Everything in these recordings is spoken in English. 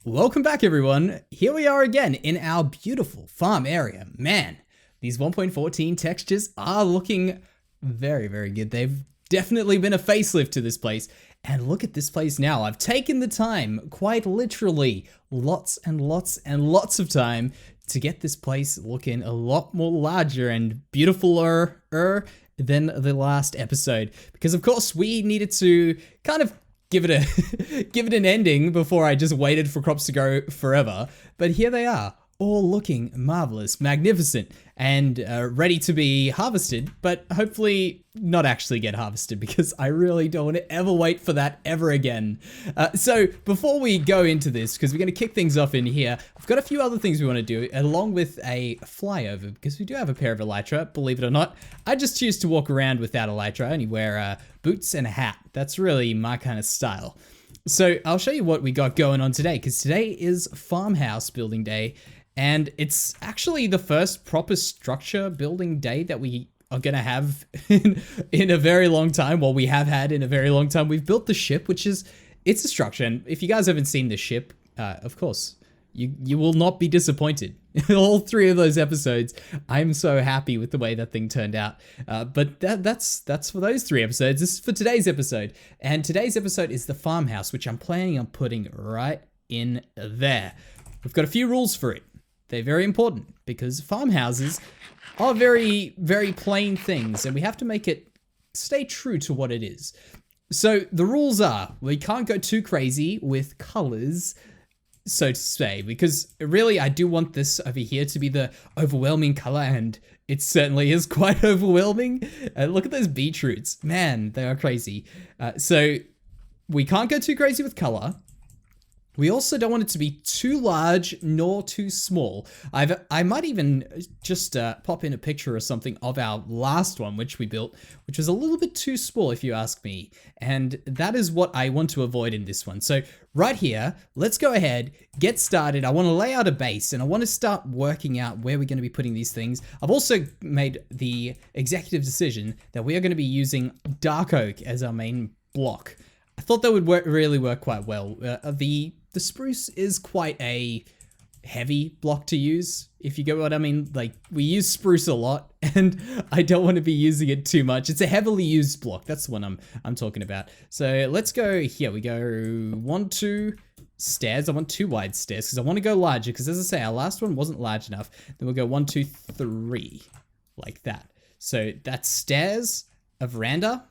Welcome back, everyone. Here we are again in our beautiful farm area. Man, these 1.14 textures are looking very, very good. They've definitely been a facelift to this place. And look at this place now. I've taken the time, quite literally, lots and lots and lots of time to get this place looking a lot more larger and beautifuler than the last episode. Because of course we needed to kind of give it an ending before I just waited for crops to grow forever. But here they are, all looking marvelous, magnificent, and ready to be harvested, but hopefully not actually get harvested because I really don't want to ever wait for that ever again. So before we go into this, because we're going to kick things off in here, I've got a few other things we want to do along with a flyover because we do have a pair of elytra, believe it or not. I just choose to walk around without elytra. I only wear boots and a hat. That's really my kind of style. So I'll show you what we got going on today because today is farmhouse building day. And it's actually the first proper structure building day that we are going to have in a very long time. Well, we have had in a very long time. We've built the ship, it's a structure. And if you guys haven't seen the ship, of course, you will not be disappointed. All three of those episodes, I'm so happy with the way that thing turned out. But that's for those three episodes. This is for today's episode. And today's episode is the farmhouse, which I'm planning on putting right in there. We've got a few rules for it. They're very important because farmhouses are very, very plain things and we have to make it stay true to what it is. So the rules are we can't go too crazy with colors, so to say, because really I do want this over here to be the overwhelming color and it certainly is quite overwhelming. Look at those beetroots. Man, they are crazy. So we can't go too crazy with color. We also don't want it to be too large nor too small. I might even just pop in a picture or something of our last one, which we built, which was a little bit too small if you ask me. And that is what I want to avoid in this one. So right here, let's go ahead, get started. I want to lay out a base and I want to start working out where we're going to be putting these things. I've also made the executive decision that we are going to be using dark oak as our main block. I thought that would really work quite well. The spruce is quite a heavy block to use, if you get what I mean. Like, we use spruce a lot, and I don't want to be using it too much. It's a heavily used block. That's the one I'm talking about. So let's go here. We go 1, 2 stairs. I want 2 wide stairs because I want to go larger. Because as I say, our last one wasn't large enough. Then we'll go 1, 2, 3, like that. So that's stairs, a veranda.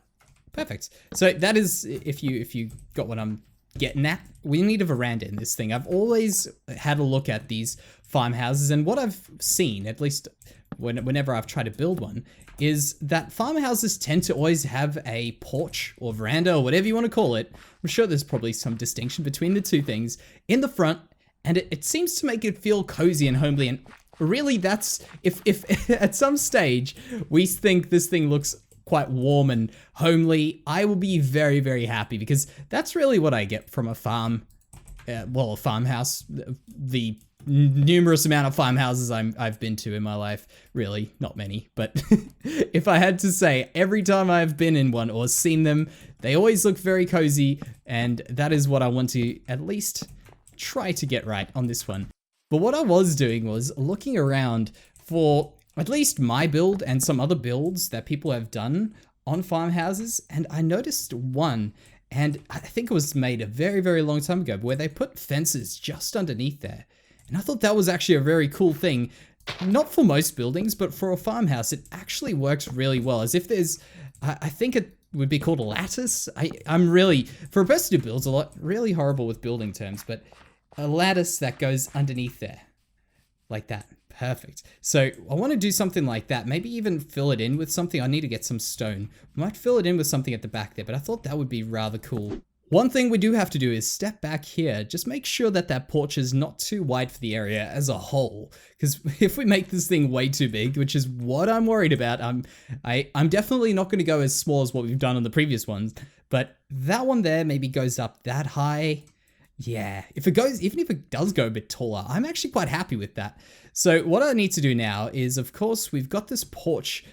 Perfect. So that is, if you got what I'm getting at, we need a veranda in this thing. I've always had a look at these farmhouses, and what I've seen, at least whenever I've tried to build one, is that farmhouses tend to always have a porch or veranda or whatever you want to call it. I'm sure there's probably some distinction between the two things in the front, and it seems to make it feel cozy and homely. And really, that's if at some stage we think this thing looks quite warm and homely, I will be very, very happy because that's really what I get from a farm, a farmhouse. The numerous amount of farmhouses I've been to in my life, really not many, but if I had to say, every time I've been in one or seen them, they always look very cozy, and that is what I want to at least try to get right on this one. But what I was doing was looking around for at least my build and some other builds that people have done on farmhouses. And I noticed one, and I think it was made a very, very long time ago, where they put fences just underneath there. And I thought that was actually a very cool thing. Not for most buildings, but for a farmhouse, it actually works really well. As if there's, I think it would be called a lattice. I'm really, for a person who builds a lot, really horrible with building terms, but a lattice that goes underneath there, like that. Perfect. So I want to do something like that. Maybe even fill it in with something. I need to get some stone. I might fill it in with something at the back there, but I thought that would be rather cool. One thing we do have to do is step back here. Just make sure that that porch is not too wide for the area as a whole. Because if we make this thing way too big, which is what I'm worried about, I'm definitely not going to go as small as what we've done on the previous ones. But that one there maybe goes up that high. Yeah, even if it does go a bit taller, I'm actually quite happy with that. So what I need to do now is, of course, we've got this porch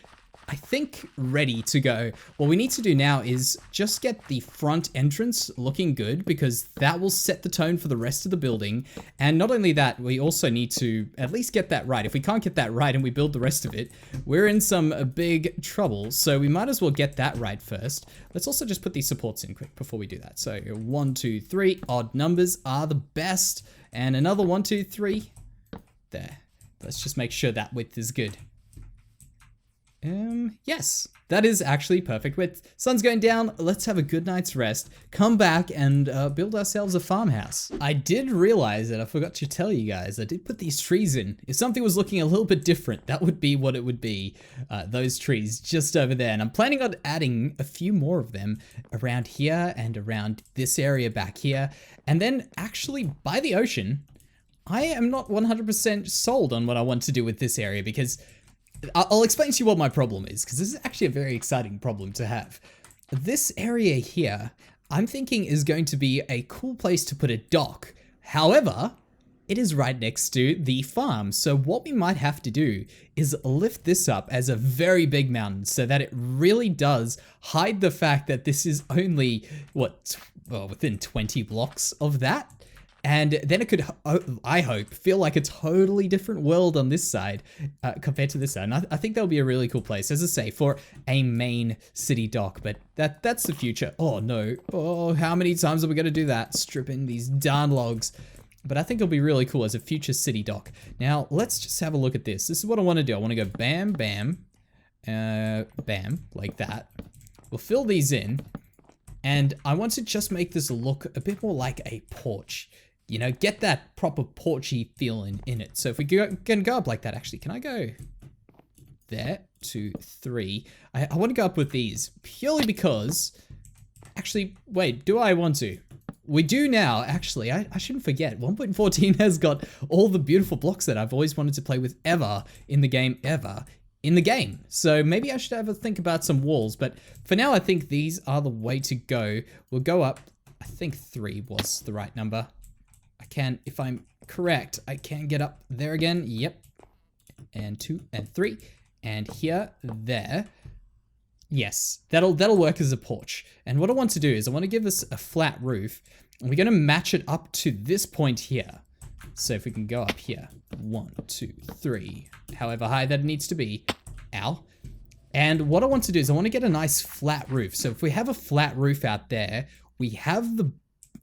I think, ready to go. What we need to do now is just get the front entrance looking good, because that will set the tone for the rest of the building. And not only that, we also need to at least get that right. If we can't get that right and we build the rest of it, we're in some big trouble. So we might as well get that right first. Let's also just put these supports in quick before we do that. So 1, 2, 3, odd numbers are the best. And another 1, 2, 3. There. Let's just make sure that width is good. Yes, that is actually perfect width. Sun's going down. Let's have a good night's rest. Come back and build ourselves a farmhouse. I did realize that I forgot to tell you guys, I did put these trees in. If something was looking a little bit different, that would be what it would be. Those trees just over there. And I'm planning on adding a few more of them around here and around this area back here. And then actually by the ocean, I am not 100% sold on what I want to do with this area, because I'll explain to you what my problem is, because this is actually a very exciting problem to have. This area here, I'm thinking is going to be a cool place to put a dock. However, it is right next to the farm. So what we might have to do is lift this up as a very big mountain so that it really does hide the fact that this is only, within 20 blocks of that. And then it could, I hope, feel like a totally different world on this side compared to this side. And I think that'll be a really cool place, as I say, for a main city dock. But that's the future. Oh, no. Oh, how many times are we going to do that? Stripping these darn logs. But I think it'll be really cool as a future city dock. Now, let's just have a look at this. This is what I want to do. I want to go bam, bam, bam, like that. We'll fill these in. And I want to just make this look a bit more like a porch. You know, get that proper porchy feeling in it. So if we can go up like that, actually, can I go there? 2, 3. I want to go up with these purely because, actually, wait, do I want to? We do now, actually. I shouldn't forget. 1.14 has got all the beautiful blocks that I've always wanted to play with ever in the game. So maybe I should have a think about some walls. But for now, I think these are the way to go. We'll go up. I think 3 was the right number. I can, if I'm correct, I can get up there again. Yep. And 2 and 3. And here, there. Yes, that'll work as a porch. And what I want to do is I want to give this a flat roof. And we're going to match it up to this point here. So if we can go up here. 1, 2, 3. However high that it needs to be. Ow. And what I want to do is I want to get a nice flat roof. So if we have a flat roof out there, we have the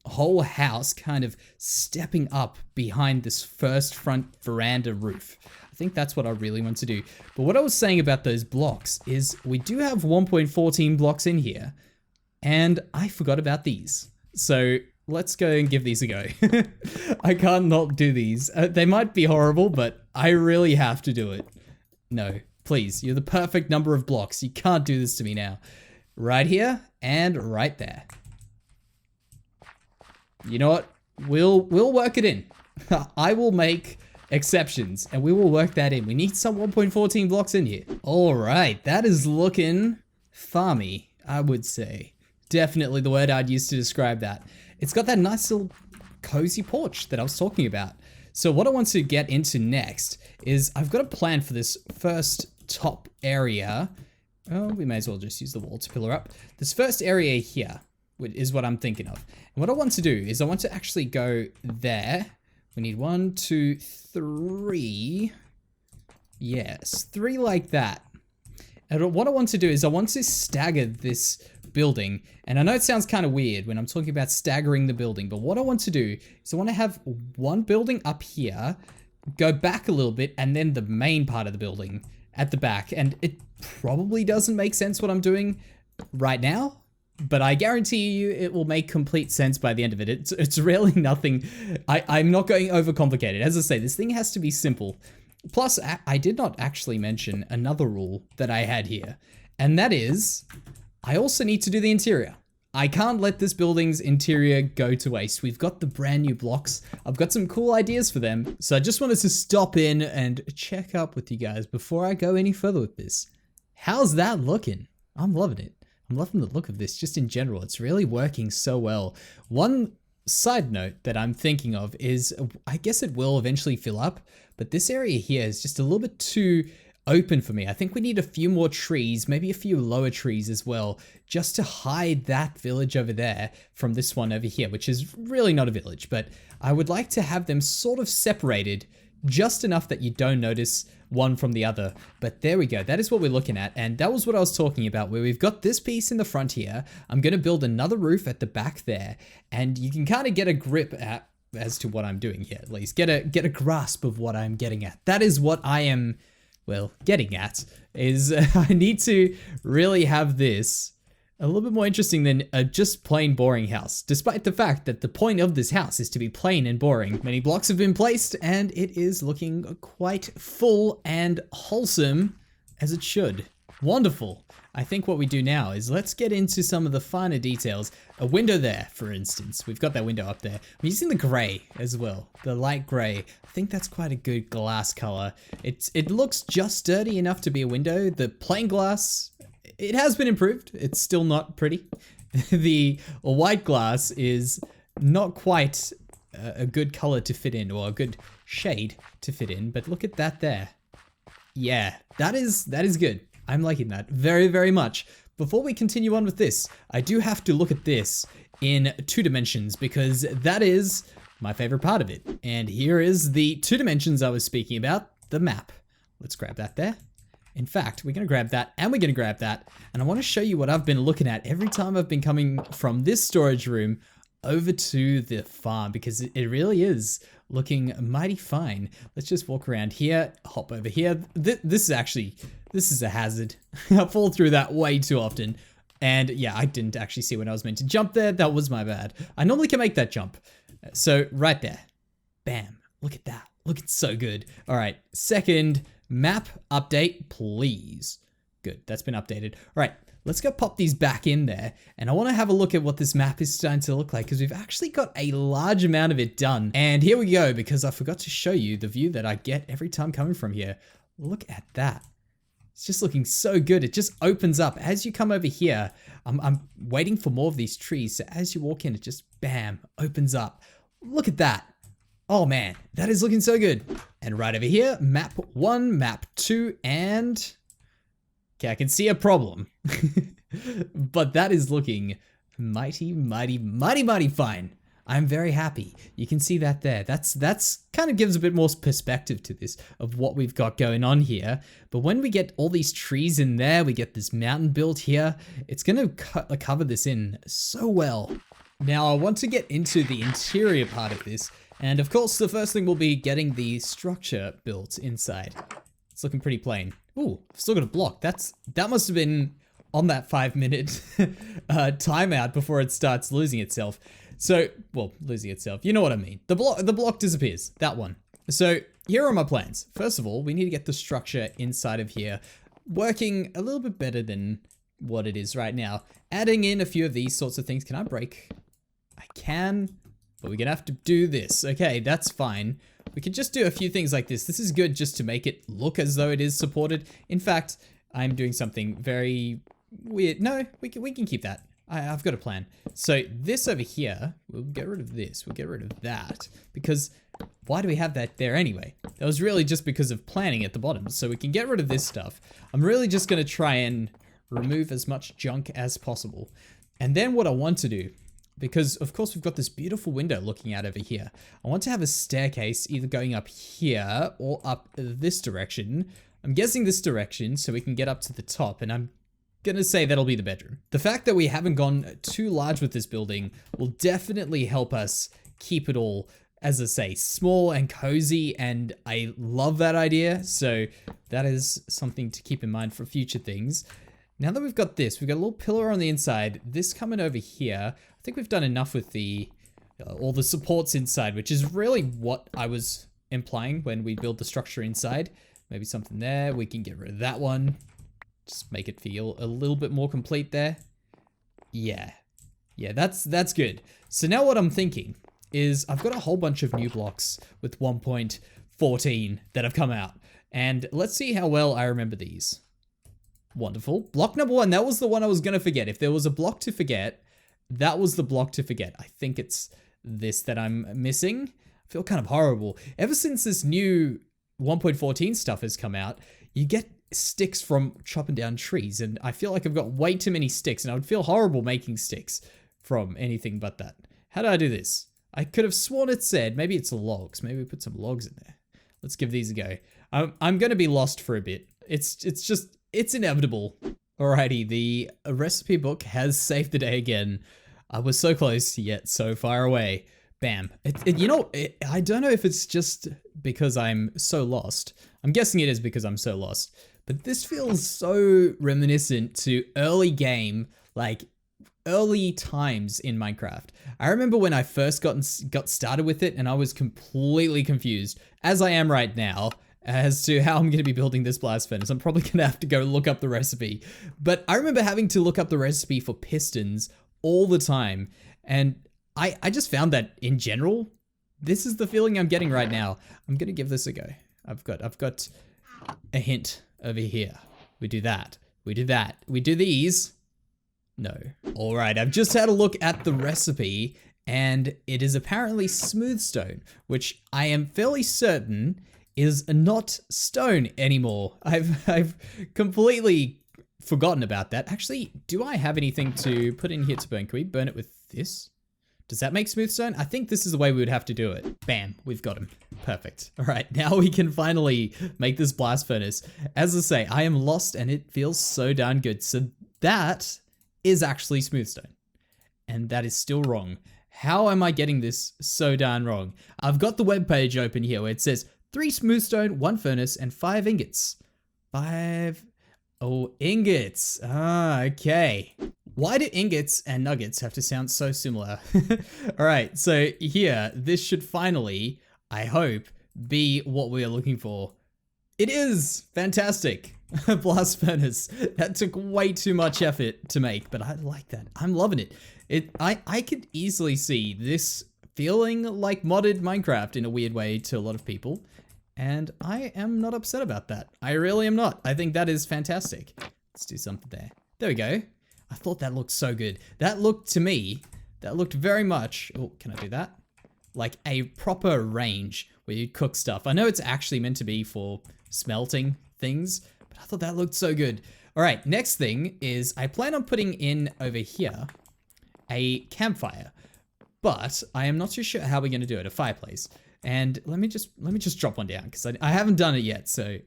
whole house kind of stepping up behind this first front veranda roof. I think that's what I really want to do. But what I was saying about those blocks is we do have 1.14 blocks in here, and I forgot about these. So let's go and give these a go. I can't not do these. They might be horrible, but I really have to do it. No, please, you're the perfect number of blocks. You can't do this to me now. Right here and right there. You know what? We'll work it in. I will make exceptions and we will work that in. We need some 1.14 blocks in here. All right, that is looking farmy, I would say. Definitely the word I'd use to describe that. It's got that nice little cozy porch that I was talking about. So what I want to get into next is I've got a plan for this first top area. Oh, we may as well just use the wall to pillar up. This first area here is what I'm thinking of. And what I want to do is I want to actually go there. We need 1, 2, 3. Yes, 3 like that. And what I want to do is I want to stagger this building. And I know it sounds kind of weird when I'm talking about staggering the building, but what I want to do is I want to have one building up here, go back a little bit, and then the main part of the building at the back. And it probably doesn't make sense what I'm doing right now, but I guarantee you it will make complete sense by the end of it. It's really nothing. I'm not going overcomplicated. As I say, this thing has to be simple. Plus, I did not actually mention another rule that I had here, and that is I also need to do the interior. I can't let this building's interior go to waste. We've got the brand new blocks. I've got some cool ideas for them. So I just wanted to stop in and check up with you guys before I go any further with this. How's that looking? I'm loving it. I'm loving the look of this just in general. It's really working so well. One side note that I'm thinking of is, I guess it will eventually fill up, but this area here is just a little bit too open for me. I think we need a few more trees, maybe a few lower trees as well, just to hide that village over there from this one over here, which is really not a village, but I would like to have them sort of separated just enough that you don't notice one from the other. But there we go. That is what we're looking at. And that was what I was talking about, where we've got this piece in the front here. I'm going to build another roof at the back there, and you can kind of get a grip as to what I'm doing here, at least get a grasp of what I'm getting at. That is what I am, well, getting at is I need to really have this a little bit more interesting than a just plain boring house, despite the fact that the point of this house is to be plain and boring. Many blocks have been placed and it is looking quite full and wholesome as it should. Wonderful. I think what we do now is let's get into some of the finer details. A window there, for instance. We've got that window up there. I'm using the gray as well, the light gray. I think that's quite a good glass color. It looks just sturdy enough to be a window. The plain glass, it has been improved. It's still not pretty. The white glass is not quite a good color to fit in, or a good shade to fit in, but look at that there. Yeah, that is good. I'm liking that very, very much. Before we continue on with this, I do have to look at this in 2 dimensions because that is my favorite part of it. And here is the 2 dimensions I was speaking about, the map. Let's grab that there. In fact, we're going to grab that and we're going to grab that. And I want to show you what I've been looking at every time I've been coming from this storage room over to the farm, because it really is looking mighty fine. Let's just walk around here, hop over here. This is a hazard. I fall through that way too often. And yeah, I didn't actually see when I was meant to jump there. That was my bad. I normally can make that jump. So right there, bam, look at that. Looking so good. All right, second map update, please. Good, that's been updated. All right, let's go pop these back in there. And I want to have a look at what this map is starting to look like, because we've actually got a large amount of it done. And here we go, because I forgot to show you the view that I get every time coming from here. Look at that. It's just looking so good. It just opens up. As you come over here, I'm waiting for more of these trees. So as you walk in, it just, bam, opens up. Look at that. Oh man, that is looking so good. And right over here, map 1, map 2, and okay, I can see a problem. But that is looking mighty, mighty, mighty, mighty fine. I'm very happy. You can see that there. That's kind of gives a bit more perspective to this of what we've got going on here. But when we get all these trees in there, we get this mountain built here, it's going to cover this in so well. Now I want to get into the interior part of this. And of course, the first thing will be getting the structure built inside. It's looking pretty plain. Ooh, I've still got a block. That must have been on that 5-minute timeout before it starts losing itself. So, well, losing itself. You know what I mean. The block disappears. That one. So here are my plans. First of all, we need to get the structure inside of here working a little bit better than what it is right now. Adding in a few of these sorts of things. Can I break? I can, but we're gonna have to do this. Okay, that's fine. We can just do a few things like this. This is good just to make it look as though it is supported. In fact, I'm doing something very weird. No, we can keep that. I've got a plan. So this over here, we'll get rid of this. We'll get rid of that, because why do we have that there anyway? That was really just because of planning at the bottom. So we can get rid of this stuff. I'm really just going to try and remove as much junk as possible. And then what I want to do, because of course we've got this beautiful window looking out over here, I want to have a staircase either going up here or up this direction. I'm guessing this direction so we can get up to the top, and I'm gonna say that'll be the bedroom. The fact that we haven't gone too large with this building will definitely help us keep it all, as I say, small and cozy, and I love that idea. So that is something to keep in mind for future things. Now that we've got this, we've got a little pillar on the inside, this coming over here. I think we've done enough with the all the supports inside, which is really what I was implying when we build the structure inside. Maybe something there, we can get rid of that one. Just make it feel a little bit more complete there. Yeah, that's good. So now what I'm thinking is I've got a whole bunch of new blocks with 1.14 that have come out. And let's see how well I remember these. Wonderful. Block number 1, that was the one I was going to forget. If there was a block to forget, that was the block to forget. I think it's this that I'm missing. I feel kind of horrible. Ever since this new 1.14 stuff has come out, you get sticks from chopping down trees, and I feel like I've got way too many sticks, and I would feel horrible making sticks from anything but that. How do I do this? I could have sworn it said, maybe it's logs. Maybe we put some logs in there. Let's give these a go. I'm going to be lost for a bit. It's inevitable. Alrighty, the recipe book has saved the day again. I was so close, yet so far away. Bam. I don't know if it's just because I'm so lost. I'm guessing it is because I'm so lost. But this feels so reminiscent to early game, like early times in Minecraft. I remember when I first got started with it and I was completely confused, as I am right now, as to how I'm going to be building this blast furnace. I'm probably going to have to go look up the recipe. But I remember having to look up the recipe for pistons all the time. And I just found that in general, this is the feeling I'm getting right now. I'm going to give this a go. I've got a hint over here. We do that. We do that. We do these. No. All right, I've just had a look at the recipe and it is apparently smooth stone, which I am fairly certain is not stone anymore. I've completely forgotten about that. Actually, do I have anything to put in here to burn? Can we burn it with this? Does that make smooth stone? I think this is the way we would have to do it. Bam, we've got him. Perfect. All right, now we can finally make this blast furnace. As I say, I am lost and it feels so darn good. So that is actually smooth stone. And that is still wrong. How am I getting this so darn wrong? I've got the webpage open here where it says 3 smooth stone, 1 furnace, and 5 ingots. 5... Oh, ingots. Ah, okay. Why do ingots and nuggets have to sound so similar? All right, so here, this should finally, I hope, be what we are looking for. It is! Fantastic. Blast furnace. That took way too much effort to make, but I like that. I'm loving it. I could easily see this feeling like modded Minecraft in a weird way to a lot of people. And I am not upset about that. I really am not. I think that is fantastic. Let's do something there. There we go. I thought that looked so good. That looked to me, that looked very much, oh, can I do that? Like a proper range where you cook stuff. I know it's actually meant to be for smelting things, but I thought that looked so good. All right, next thing is I plan on putting in over here a campfire, but I am not too sure how we're gonna do it, a fireplace. And let me just drop one down because I haven't done it yet. So,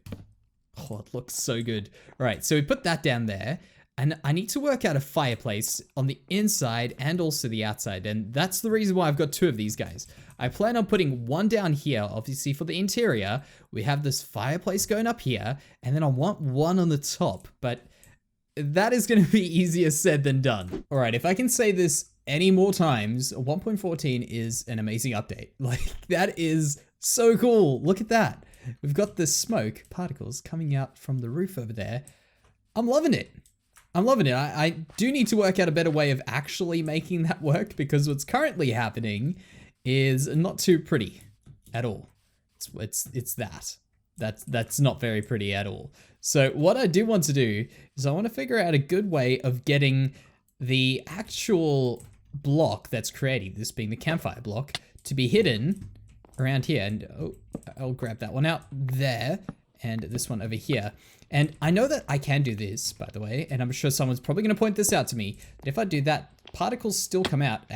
oh, it looks so good. All right, so we put that down there and I need to work out a fireplace on the inside and also the outside. And that's the reason why I've got 2 of these guys. I plan on putting one down here, obviously for the interior. We have this fireplace going up here and then I want one on the top, but that is going to be easier said than done. All right, if I can say this any more times, 1.14 is an amazing update. Like, that is so cool. Look at that. We've got the smoke particles coming out from the roof over there. I'm loving it. I'm loving it. I do need to work out a better way of actually making that work because what's currently happening is not too pretty at all. It's that. That's not very pretty at all. So what I do want to do is I want to figure out a good way of getting the actual block that's creating this, being the campfire block, to be hidden around here. And oh, I'll grab that one out there and this one over here. And I know that I can do this, by the way, and I'm sure someone's probably going to point this out to me, that if I do that, particles still come out,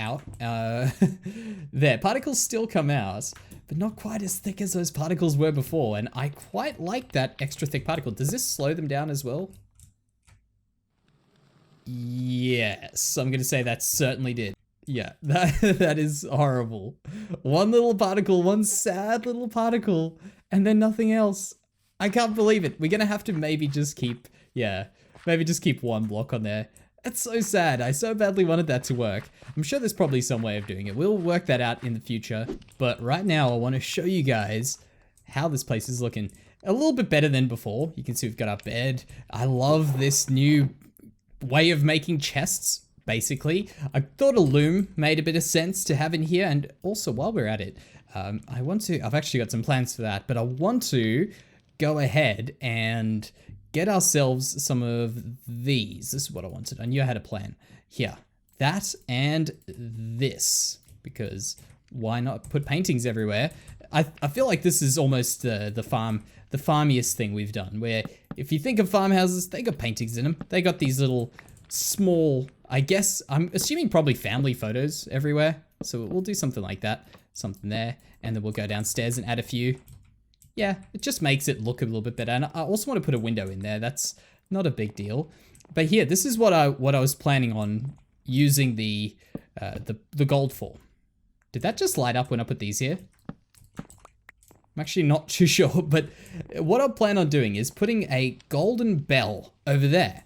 there, particles still come out, but not quite as thick as those particles were before. And I quite like that extra thick particle. Does this slow them down as well? Yes, I'm gonna say that certainly did. Yeah, that is horrible. One little particle, one sad little particle, and then nothing else. I can't believe it. We're gonna have to maybe just keep, maybe just keep one block on there. That's so sad. I so badly wanted that to work. I'm sure there's probably some way of doing it. We'll work that out in the future. But right now, I want to show you guys how this place is looking. A little bit better than before. You can see we've got our bed. I love this new way of making chests, basically. I thought a loom made a bit of sense to have in here. And also, while we're at it, I've actually got some plans for that, but I want to go ahead and get ourselves some of these. This is what I wanted. I knew I had a plan. Here, that and this, because why not put paintings everywhere? I feel like this is almost the farmiest thing we've done, where if you think of farmhouses, they got paintings in them. They got these little small, I guess, I'm assuming probably family photos everywhere. So we'll do something like that, something there, and then we'll go downstairs and add a few. Yeah, it just makes it look a little bit better. And I also want to put a window in there. That's not a big deal. But here, this is what I was planning on using the gold for. Did that just light up when I put these here? I'm actually not too sure, but what I plan on doing is putting a golden bell over there.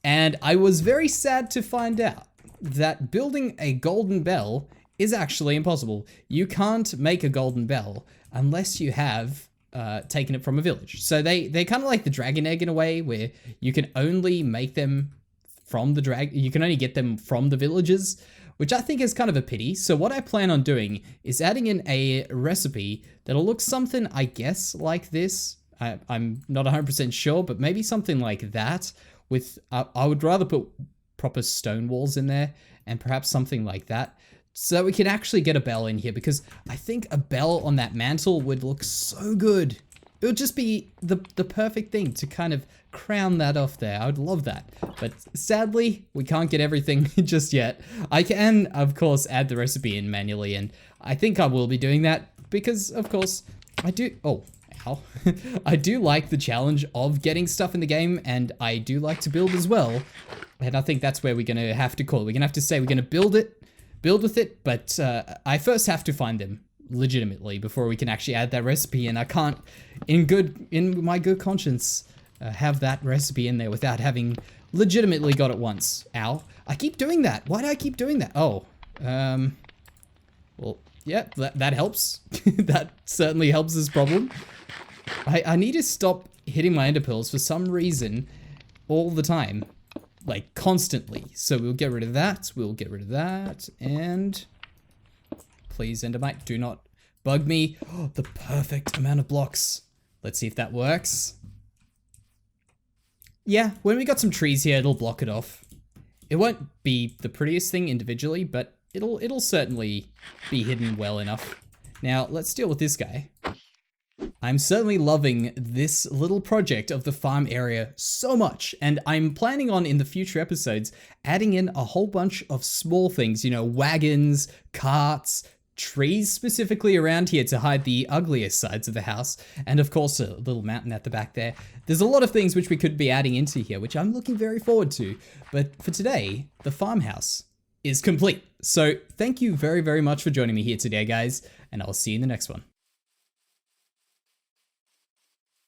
And I was very sad to find out that building a golden bell is actually impossible. You can't make a golden bell unless you have taken it from a village. So they kind of like the dragon egg in a way, where you can only make them from the you can only get them from the villages, which I think is kind of a pity. So what I plan on doing is adding in a recipe that'll look something, I guess, like this. I'm not 100% sure, but maybe something like that with, I would rather put proper stone walls in there and perhaps something like that. So we can actually get a bell in here, because I think a bell on that mantle would look so good. It would just be the perfect thing to kind of crown that off there. I would love that. But sadly, we can't get everything just yet. I can, of course, add the recipe in manually, and I think I will be doing that because, of course, I do... Oh, ow. I do like the challenge of getting stuff in the game, and I do like to build as well. And I think that's where we're going to have to call it. We're going to have to say we're going to build with it, but I first have to find them legitimately before we can actually add that recipe, and I can't in my good conscience have that recipe in there without having legitimately got it once. Ow, I keep doing that. Why do I keep doing that? Oh, well, yeah, that helps. That certainly helps this problem. I need to stop hitting my ender pearls for some reason all the time. Like, constantly. So we'll get rid of that, and... Please, Endermite, do not bug me. Oh, the perfect amount of blocks. Let's see if that works. Yeah, when we got some trees here, it'll block it off. It won't be the prettiest thing individually, but it'll certainly be hidden well enough. Now, let's deal with this guy. I'm certainly loving this little project of the farm area so much, and I'm planning on, in the future episodes, adding in a whole bunch of small things, you know, wagons, carts, trees specifically around here to hide the ugliest sides of the house, and of course a little mountain at the back there. There's a lot of things which we could be adding into here, which I'm looking very forward to, but for today, the farmhouse is complete. So thank you very, very much for joining me here today, guys, and I'll see you in the next one.